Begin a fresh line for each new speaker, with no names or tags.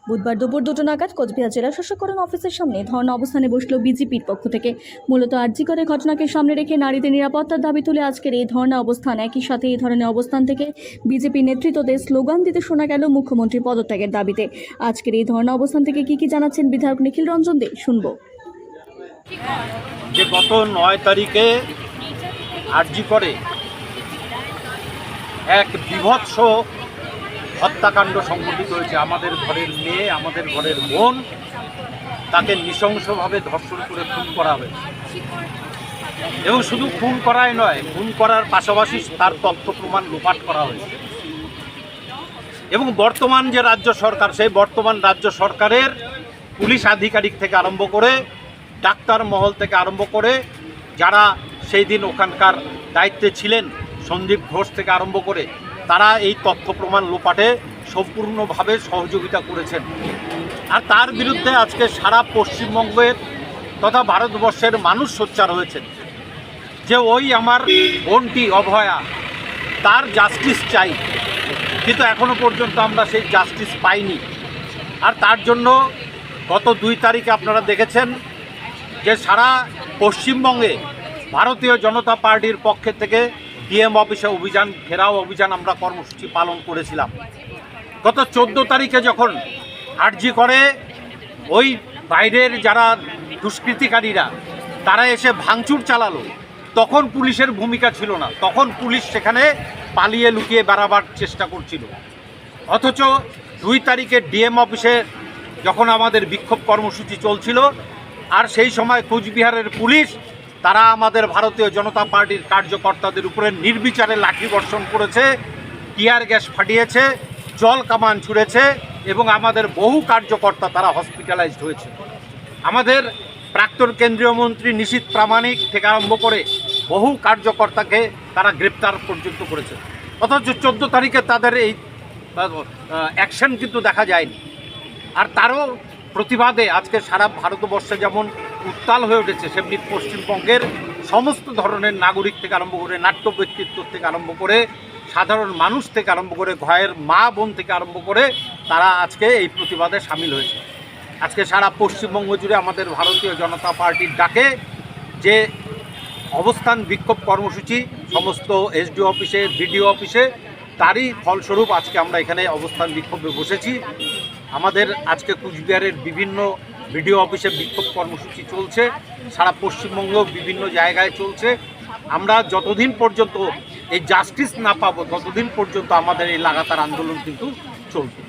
বুধবার দুপুর 2টা নাগাদ কোচবিহার জেলা শস্যকরণ অফিসের সামনে ধর্ণা অবস্থানে বসল বিজেপির পক্ষ থেকে। মূলত আরজিকরের ঘটনাকে সামনে রেখে নারীদের নিরাপত্তার দাবি তুলে আজকের এই ধর্ণা অবস্থান। একই সাথে এই ধরনের অবস্থান থেকে বিজেপি নেতৃত্বদের স্লোগান দিতে শোনা গেল মুখ্যমন্ত্রী পদত্যাগের দাবিতে। আজকের এই ধর্ণা অবস্থান থেকে কি জানাচ্ছেন বিধায়ক নিখিল রঞ্জন দে, শুনবো।
যে গত 9 তারিখে আরজিকরে এক বিভৎস হত্যাকাণ্ড সংঘটিত হয়েছে। আমাদের ঘরের মেয়ে, আমাদের ঘরের বোন, তাকে নৃশংসভাবে ধর্ষণ করে খুন করা হয়েছে। এবং শুধু খুন করাই নয়, খুন করার পাশাপাশি তার তথ্য প্রমাণ লোপাট করা হয়েছে। এবং বর্তমান যে রাজ্য সরকার, সেই বর্তমান রাজ্য সরকারের পুলিশ আধিকারিক থেকে আরম্ভ করে, ডাক্তার মহল থেকে আরম্ভ করে, যারা সেই দিন ওখানকার দায়িত্বে ছিলেন, সন্দীপ ঘোষ থেকে আরম্ভ করে, তারা এই তথ্য প্রমাণ লোপাটে সম্পূর্ণভাবে সহযোগিতা করেছেন। আর তার বিরুদ্ধে আজকে সারা পশ্চিমবঙ্গের তথা ভারতবর্ষের মানুষ সোচ্চার হয়েছেন যে ওই আমার বোনটি অভয়া, তার জাস্টিস চাই। কিন্তু এখনো পর্যন্ত আমরা সেই জাস্টিস পাইনি। আর তার জন্য গত 2 তারিখে আপনারা দেখেছেন যে সারা পশ্চিমবঙ্গে ভারতীয় জনতা পার্টির পক্ষে থেকে ডিএম অফিসে অভিযান, ঘেরাও অভিযান আমরা কর্মসূচি পালন করেছিলাম। গত 14 তারিখে যখন আরজি করে ওই বাইরের যারা দুষ্কৃতিকারীরা তারা এসে ভাঙচুর চালালো, তখন পুলিশের ভূমিকা ছিল না। তখন পুলিশ সেখানে পালিয়ে লুকিয়ে বেড়াবার চেষ্টা করছিল। অথচ 2 তারিখে ডিএম অফিসে যখন আমাদের বিক্ষোভ কর্মসূচি চলছিল, আর সেই সময় কোচবিহারের পুলিশ তারা আমাদের ভারতীয় জনতা পার্টির কার্যকর্তাদের উপরে নির্বিচারে লাঠি বর্ষণ করেছে, টিয়ার গ্যাস ফাটিয়েছে, জল কামান ছুঁড়েছে এবং আমাদের বহু কার্যকর্তা তারা হসপিটালাইজড হয়েছে। আমাদের প্রাক্তন কেন্দ্রীয় মন্ত্রী নিশীথ প্রামাণিক থেকে আরম্ভ করে বহু কার্যকর্তাকে তারা গ্রেপ্তার পর্যন্ত করেছে। অথচ 14 তারিখে তাদের এই অ্যাকশন কিন্তু দেখা যায়নি। আর তারও প্রতিবাদে আজকে সারা ভারতবর্ষে যেমন উত্তাল হয়ে উঠেছে, সেমনি পশ্চিমবঙ্গের সমস্ত ধরনের নাগরিক থেকে আরম্ভ করে, নাট্য ব্যক্তিত্ব থেকে আরম্ভ করে, সাধারণ মানুষ থেকে আরম্ভ করে, ঘরের মা বোন থেকে আরম্ভ করে তারা আজকে এই প্রতিবাদে সামিল হয়েছে। আজকে সারা পশ্চিমবঙ্গ জুড়ে আমাদের ভারতীয় জনতা পার্টির ডাকে যে অবস্থান বিক্ষোভ কর্মসূচি সমস্ত এসডিও অফিসে, বিডিও অফিসে, তারই ফলস্বরূপ আজকে আমরা এখানে অবস্থান বিক্ষোভে বসেছি। আমাদের আজকে কুচবিহারের বিভিন্ন বিডিও অফিসে বিক্ষোভ কর্মসূচি চলছে, সারা পশ্চিমবঙ্গেও বিভিন্ন জায়গায় চলছে। আমরা যতদিন পর্যন্ত এই জাস্টিস না পাবো, ততদিন পর্যন্ত আমাদের এই লাগাতার আন্দোলন কিন্তু চলবে।